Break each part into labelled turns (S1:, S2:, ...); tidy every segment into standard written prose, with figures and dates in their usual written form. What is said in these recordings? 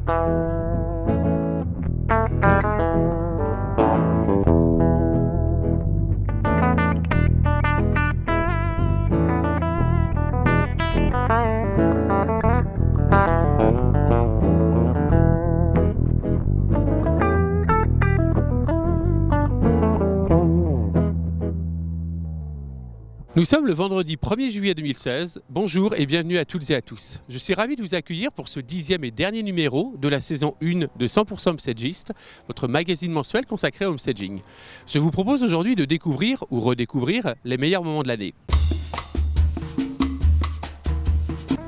S1: Nous sommes le vendredi 1er juillet 2016. Bonjour et bienvenue à toutes et à tous. Je suis ravi de vous accueillir pour ce 10e et dernier numéro de la saison 1 de 100% Homestagiste, votre magazine mensuel consacré au homestaging. Je vous propose aujourd'hui de découvrir ou redécouvrir les meilleurs moments de l'année.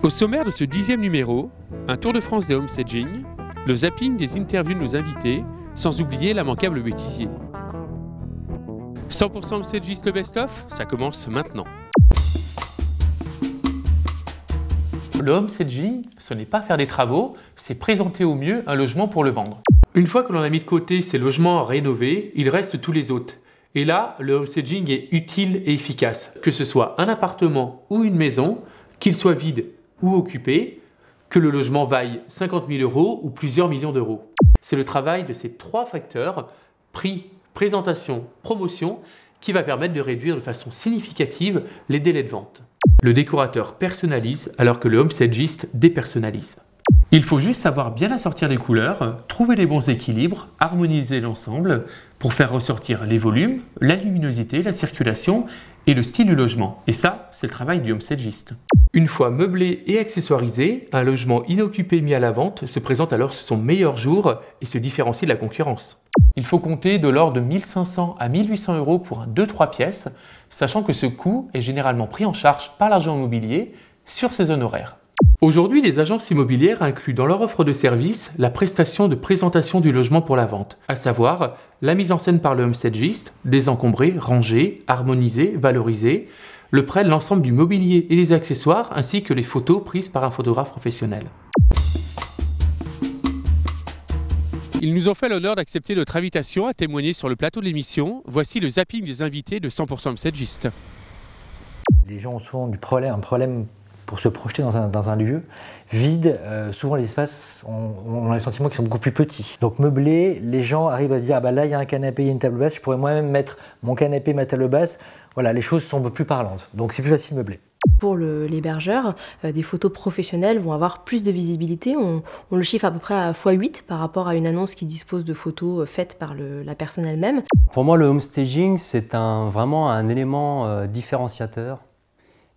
S1: Au sommaire de ce 10e numéro, un tour de France des homestaging, le zapping des interviews de nos invités, sans oublier l'immanquable bêtisier. 100% Homestagiste, le best-of, ça commence maintenant. Le homestaging, ce n'est pas faire des travaux, c'est présenter au mieux un logement pour le vendre. Une fois que l'on a mis de côté ces logements rénovés, il reste tous les autres. Et là, le homestaging est utile et efficace. Que ce soit un appartement ou une maison, qu'il soit vide ou occupé, que le logement vaille 50 000 € ou plusieurs millions d'euros. C'est le travail de ces trois facteurs, prix, présentation, promotion, qui va permettre de réduire de façon significative les délais de vente. Le décorateur personnalise alors que le homestagiste dépersonnalise. Il faut juste savoir bien assortir les couleurs, trouver les bons équilibres, harmoniser l'ensemble pour faire ressortir les volumes, la luminosité, la circulation et le style du logement. Et ça, c'est le travail du homestagiste. Une fois meublé et accessoirisé, un logement inoccupé mis à la vente se présente alors sur son meilleur jour et se différencie de la concurrence. Il faut compter de l'ordre de 1500 à 1800 € pour un 2-3 pièces, sachant que ce coût est généralement pris en charge par l'agent immobilier sur ses honoraires. Aujourd'hui, les agences immobilières incluent dans leur offre de service la prestation de présentation du logement pour la vente, à savoir la mise en scène par le homestagiste, désencombrer, ranger, harmoniser, valoriser, le prêt de l'ensemble du mobilier et des accessoires, ainsi que les photos prises par un photographe professionnel. Ils nous ont fait l'honneur d'accepter notre invitation à témoigner sur le plateau de l'émission. Voici le zapping des invités de 100% Homestagiste.
S2: Les gens ont souvent un problème pour se projeter dans un lieu vide. Souvent les espaces, on a le sentiment qu'ils sont beaucoup plus petits. Donc meublés, les gens arrivent à se dire ah bah là il y a un canapé, il y a une table basse, je pourrais moi-même mettre mon canapé, ma table basse. Voilà, les choses sont un peu plus parlantes. Donc c'est plus facile meublé.
S3: Pour l'hébergeur, des photos professionnelles vont avoir plus de visibilité. On le chiffre à peu près à x8 par rapport à une annonce qui dispose de photos faites par la personne elle-même.
S4: Pour moi, le homestaging, c'est vraiment un élément différenciateur.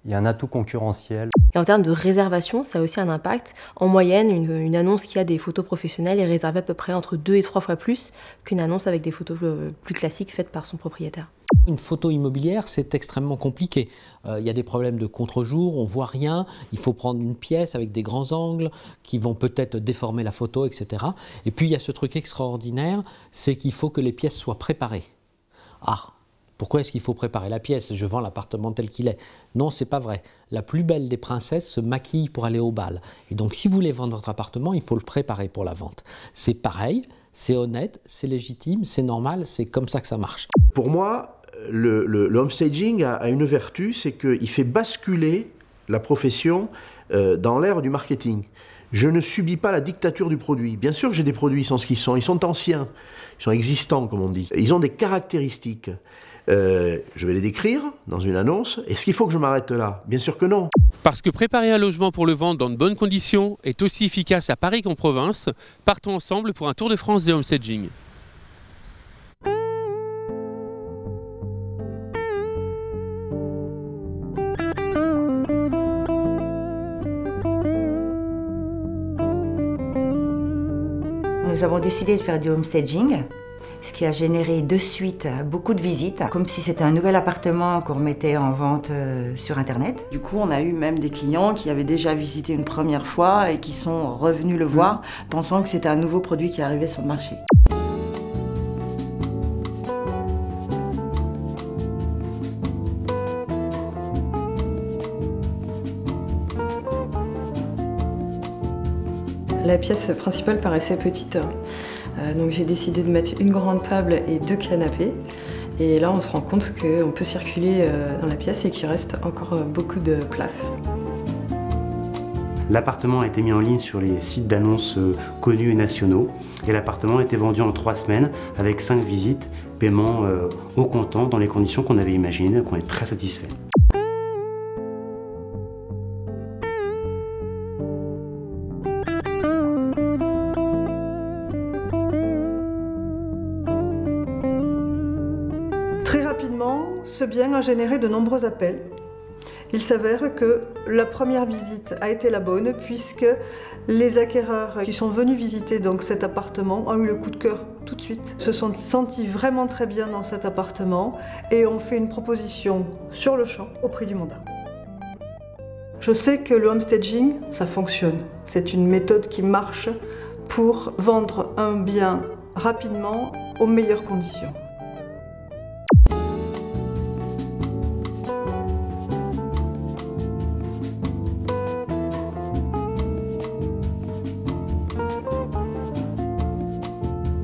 S4: Il y a un atout concurrentiel.
S3: Et en termes de réservation, ça a aussi un impact. En moyenne, une annonce qui a des photos professionnelles est réservée à peu près entre 2 et 3 fois plus qu'une annonce avec des photos plus classiques faites par son propriétaire.
S5: Une photo immobilière, c'est extrêmement compliqué. Il y a des problèmes de contre-jour, on ne voit rien, il faut prendre une pièce avec des grands angles qui vont peut-être déformer la photo, etc. Et puis il y a ce truc extraordinaire, c'est qu'il faut que les pièces soient préparées. Ah, pourquoi est-ce qu'il faut préparer la pièce? Je vends l'appartement tel qu'il est. Non, c'est pas vrai. La plus belle des princesses se maquille pour aller au bal. Et donc si vous voulez vendre votre appartement, il faut le préparer pour la vente. C'est pareil, c'est honnête, c'est légitime, c'est normal, c'est comme ça que ça marche.
S6: Pour moi, le homestaging a une vertu, c'est qu'il fait basculer la profession dans l'ère du marketing. Je ne subis pas la dictature du produit. Bien sûr que j'ai des produits, ils sont ce qu'ils sont anciens, ils sont existants comme on dit. Ils ont des caractéristiques. Je vais les décrire dans une annonce. Est-ce qu'il faut que je m'arrête là? Bien sûr que non.
S1: Parce que préparer un logement pour le vendre dans de bonnes conditions est aussi efficace à Paris qu'en province, partons ensemble pour un tour de France des homestaging.
S7: Nous avons décidé de faire du homestaging, ce qui a généré de suite beaucoup de visites, comme si c'était un nouvel appartement qu'on remettait en vente sur Internet.
S8: Du coup, on a eu même des clients qui avaient déjà visité une première fois et qui sont revenus le voir, pensant que c'était un nouveau produit qui arrivait sur le marché.
S9: La pièce principale paraissait petite, donc j'ai décidé de mettre une grande table et 2 canapés. Et là, on se rend compte qu'on peut circuler dans la pièce et qu'il reste encore beaucoup de place.
S10: L'appartement a été mis en ligne sur les sites d'annonces connus et nationaux et l'appartement a été vendu en 3 semaines avec 5 visites, paiement au comptant dans les conditions qu'on avait imaginées, donc on est très satisfait.
S11: Très rapidement, ce bien a généré de nombreux appels. Il s'avère que la première visite a été la bonne puisque les acquéreurs qui sont venus visiter donc cet appartement ont eu le coup de cœur tout de suite, se sont sentis vraiment très bien dans cet appartement et ont fait une proposition sur le champ au prix du mandat. Je sais que le homestaging, ça fonctionne. C'est une méthode qui marche pour vendre un bien rapidement aux meilleures conditions.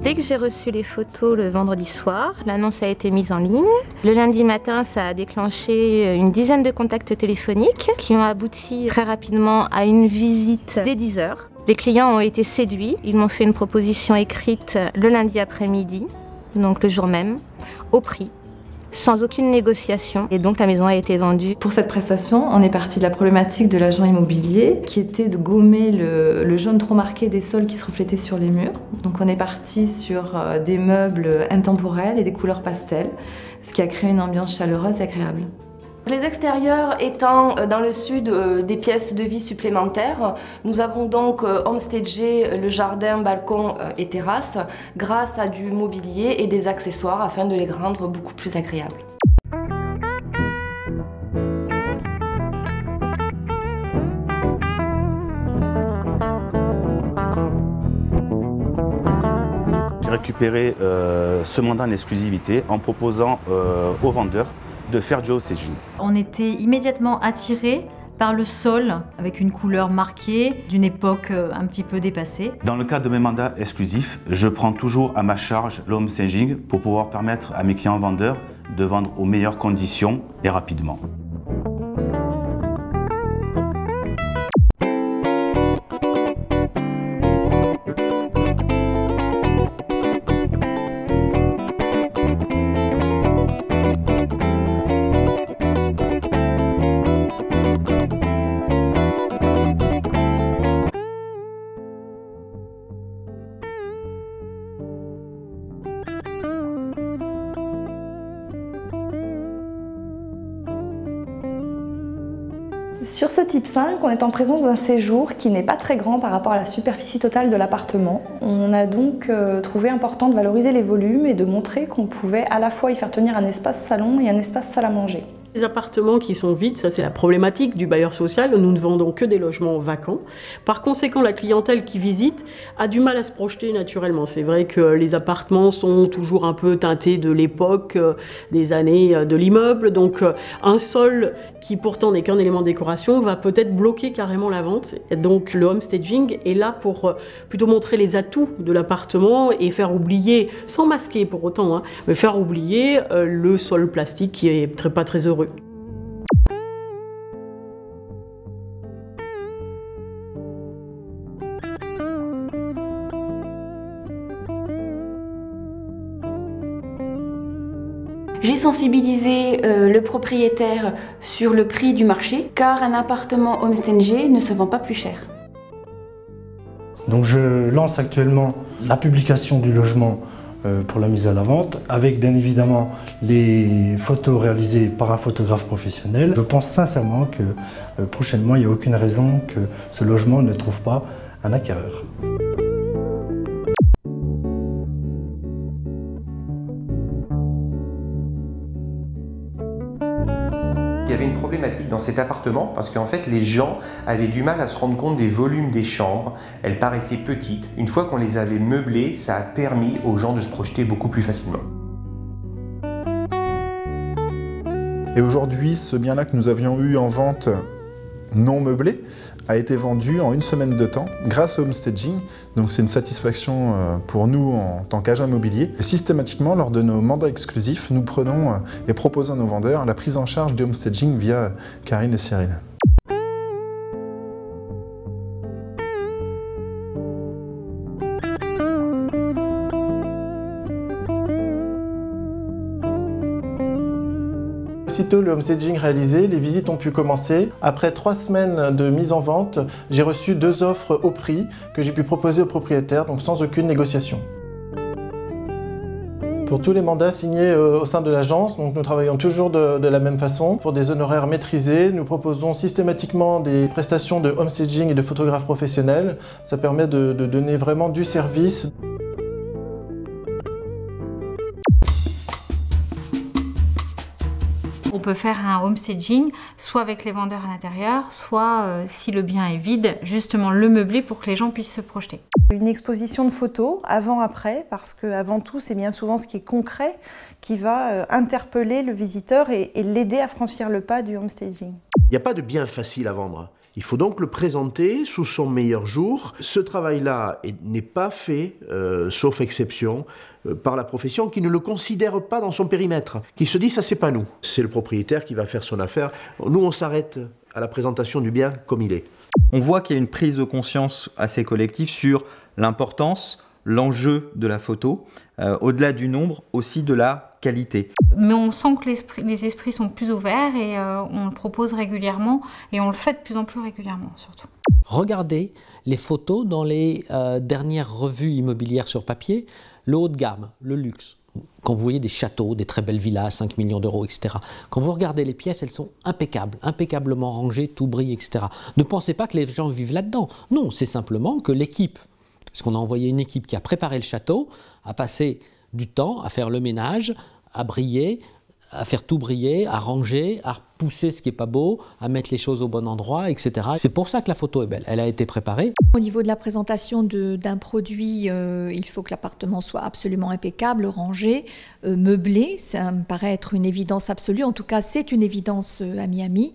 S12: Dès que j'ai reçu les photos le vendredi soir, l'annonce a été mise en ligne. Le lundi matin, ça a déclenché une dizaine de contacts téléphoniques qui ont abouti très rapidement à une visite dès 10 h. Les clients ont été séduits. Ils m'ont fait une proposition écrite le lundi après-midi, donc le jour même, au prix, sans aucune négociation. Et donc la maison a été vendue.
S9: Pour cette prestation, on est parti de la problématique de l'agent immobilier qui était de gommer le jaune trop marqué des sols qui se reflétaient sur les murs. Donc on est parti sur des meubles intemporels et des couleurs pastel, ce qui a créé une ambiance chaleureuse et agréable.
S3: Les extérieurs étant dans le sud des pièces de vie supplémentaires, nous avons donc homestagé le jardin, balcon et terrasse grâce à du mobilier et des accessoires afin de les rendre beaucoup plus agréables.
S13: J'ai récupéré ce mandat en exclusivité en proposant aux vendeurs de faire du homestaging.
S14: On était immédiatement attirés par le sol avec une couleur marquée d'une époque un petit peu dépassée.
S13: Dans le cadre de mes mandats exclusifs, je prends toujours à ma charge le homestaging pour pouvoir permettre à mes clients vendeurs de vendre aux meilleures conditions et rapidement.
S15: Sur ce type 5, on est en présence d'un séjour qui n'est pas très grand par rapport à la superficie totale de l'appartement. On a donc trouvé important de valoriser les volumes et de montrer qu'on pouvait à la fois y faire tenir un espace salon et un espace salle à manger.
S16: Les appartements qui sont vides, ça c'est la problématique du bailleur social, nous ne vendons que des logements vacants. Par conséquent, la clientèle qui visite a du mal à se projeter naturellement. C'est vrai que les appartements sont toujours un peu teintés de l'époque, des années de l'immeuble, donc un sol qui pourtant n'est qu'un élément de décoration va peut-être bloquer carrément la vente. Et donc le homestaging est là pour plutôt montrer les atouts de l'appartement et faire oublier, sans masquer pour autant, mais faire oublier le sol plastique qui est pas très heureux.
S3: J'ai sensibilisé le propriétaire sur le prix du marché, car un appartement homestagé ne se vend pas plus cher.
S17: Donc je lance actuellement la publication du logement pour la mise à la vente, avec bien évidemment les photos réalisées par un photographe professionnel. Je pense sincèrement que prochainement, il n'y a aucune raison que ce logement ne trouve pas un acquéreur.
S18: Il y avait une problématique dans cet appartement parce qu'en fait les gens avaient du mal à se rendre compte des volumes des chambres. Elles paraissaient petites. Une fois qu'on les avait meublées, ça a permis aux gens de se projeter beaucoup plus facilement.
S19: Et aujourd'hui, ce bien-là que nous avions eu en vente non meublé a été vendu en 1 semaine de temps grâce au homestaging. Donc c'est une satisfaction pour nous en tant qu'agent immobilier. Et systématiquement, lors de nos mandats exclusifs, nous prenons et proposons à nos vendeurs la prise en charge du homestaging via Karine et Cyril.
S20: Aussitôt le homestaging réalisé, les visites ont pu commencer. Après 3 semaines de mise en vente, j'ai reçu 2 offres au prix que j'ai pu proposer aux propriétaires, donc sans aucune négociation. Pour tous les mandats signés au sein de l'agence, nous travaillons toujours de la même façon. Pour des honoraires maîtrisés, nous proposons systématiquement des prestations de homestaging et de photographes professionnels. Ça permet de donner vraiment du service.
S14: On peut faire un homestaging, soit avec les vendeurs à l'intérieur, soit, si le bien est vide, justement le meubler pour que les gens puissent se projeter.
S21: Une exposition de photos, avant-après, parce qu'avant tout, c'est bien souvent ce qui est concret qui va interpeller le visiteur et l'aider à franchir le pas du homestaging.
S6: Il n'y a pas de bien facile à vendre. Il faut donc le présenter sous son meilleur jour. Ce travail-là n'est pas fait, sauf exception, par la profession qui ne le considère pas dans son périmètre, qui se dit ça c'est pas nous. C'est le propriétaire qui va faire son affaire. Nous on s'arrête à la présentation du bien comme il est.
S22: On voit qu'il y a une prise de conscience assez collective sur l'importance, l'enjeu de la photo, au-delà du nombre, aussi de la qualité.
S14: Mais on sent que les esprits sont plus ouverts et on le propose régulièrement et on le fait de plus en plus régulièrement surtout.
S5: Regardez les photos dans les dernières revues immobilières sur papier, le haut de gamme, le luxe. Quand vous voyez des châteaux, des très belles villas, 5 millions d'euros, etc. Quand vous regardez les pièces, elles sont impeccables, impeccablement rangées, tout brille, etc. Ne pensez pas que les gens vivent là-dedans. Non, c'est simplement que l'équipe, parce qu'on a envoyé une équipe qui a préparé le château, a passé du temps à faire le ménage, à briller, à faire tout briller, à ranger, à repousser ce qui n'est pas beau, à mettre les choses au bon endroit, etc. C'est pour ça que la photo est belle. Elle a été préparée.
S23: Au niveau de la présentation d'un produit, il faut que l'appartement soit absolument impeccable, rangé, meublé. Ça me paraît être une évidence absolue. En tout cas, c'est une évidence à Miami.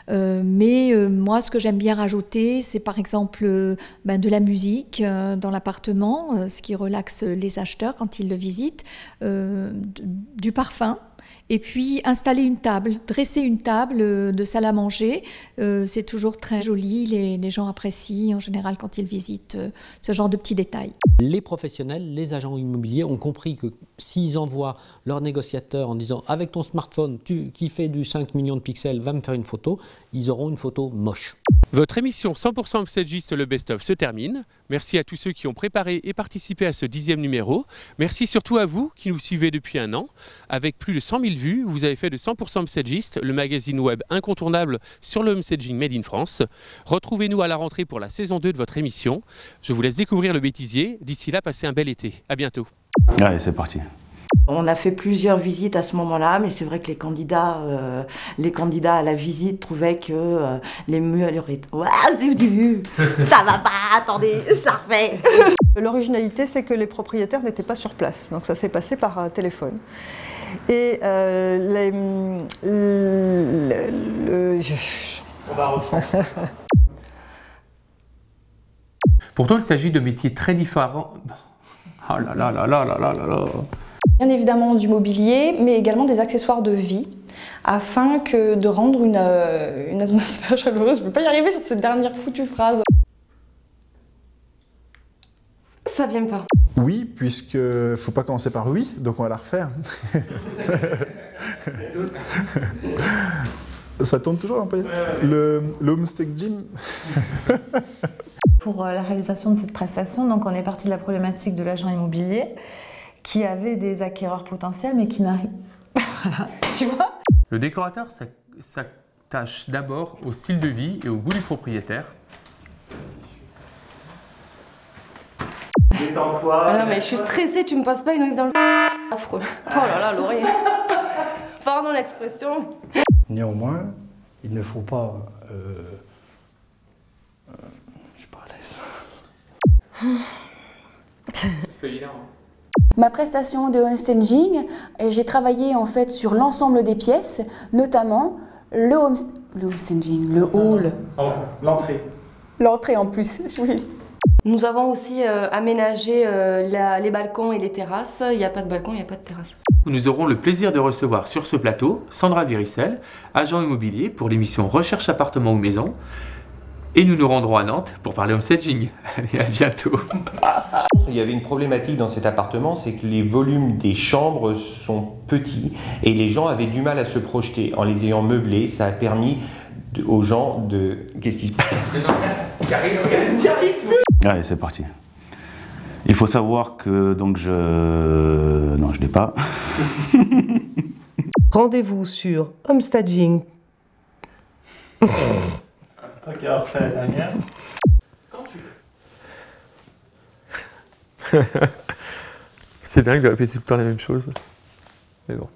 S23: Mais moi, ce que j'aime bien rajouter, c'est par exemple de la musique dans l'appartement, ce qui relaxe les acheteurs quand ils le visitent, du parfum. Et puis installer une table, dresser une table de salle à manger, c'est toujours très joli, les gens apprécient en général quand ils visitent ce genre de petits détails.
S5: Les professionnels, les agents immobiliers ont compris que s'ils envoient leur négociateur en disant « avec ton smartphone, qui fait du 5 millions de pixels, va me faire une photo », ils auront une photo moche.
S1: Votre émission 100% Homestagiste, le best-of, se termine. Merci à tous ceux qui ont préparé et participé à ce 10e numéro. Merci surtout à vous qui nous suivez depuis un an. Avec plus de 100 000 vues, vous avez fait de 100% Homestagiste le magazine web incontournable sur le homestaging made in France. Retrouvez-nous à la rentrée pour la saison 2 de votre émission. Je vous laisse découvrir le bêtisier. D'ici là, passez un bel été. À bientôt.
S13: Allez, c'est parti.
S8: On a fait plusieurs visites à ce moment-là, mais c'est vrai que les candidats à la visite trouvaient que les murs étaient... Ouais, c'est du... Ça va pas, attendez, je la refais.
S11: L'originalité, c'est que les propriétaires n'étaient pas sur place, donc ça s'est passé par téléphone. Et on
S1: va reprendre. Pourtant, il s'agit de métiers très différents. Oh là là là là là là là là.
S15: Bien évidemment du mobilier, mais également des accessoires de vie, afin que de rendre une atmosphère chaleureuse. Je ne peux pas y arriver sur cette dernière foutue phrase.
S3: Ça vient pas.
S19: Oui, puisque faut pas commencer par oui, donc on va la refaire. Ça tourne toujours un peu. Le homestaging.
S9: Pour la réalisation de cette prestation, donc on est parti de la problématique de l'agent immobilier qui avait des acquéreurs potentiels mais qui n'arrivent pas. Tu vois ?
S1: Le décorateur s'attache d'abord au style de vie et au goût du propriétaire.
S3: Ah non mais je suis stressée, tu me passes pas une nuit dans le... Affreux. Oh là là, Laurie. Pardon l'expression.
S17: Néanmoins, il ne faut pas... je suis pas à l'aise.
S1: C'est évident.
S24: Ma prestation de homestaging, j'ai travaillé en fait sur l'ensemble des pièces, notamment le homestaging, le hall.
S1: L'entrée.
S24: L'entrée en plus, je voulais dire.
S3: Nous avons aussi aménagé les balcons et les terrasses. Il n'y a pas de balcon, il n'y a pas de terrasse.
S1: Nous aurons le plaisir de recevoir sur ce plateau Sandra Viricel, agent immobilier pour l'émission Recherche appartement ou maison. Et nous nous rendrons à Nantes pour parler homestaging. Allez, à bientôt.
S18: Il y avait une problématique dans cet appartement, c'est que les volumes des chambres sont petits et les gens avaient du mal à se projeter. En les ayant meublés, ça a permis aux gens de... Qu'est-ce qui se passe?
S13: Allez, c'est parti. Il faut savoir que donc non, je l'ai pas.
S2: Rendez-vous sur homestaging.
S4: Ok, on refait la dernière.
S1: Quand tu veux. C'est dingue de répéter tout le temps la même chose. Mais bon.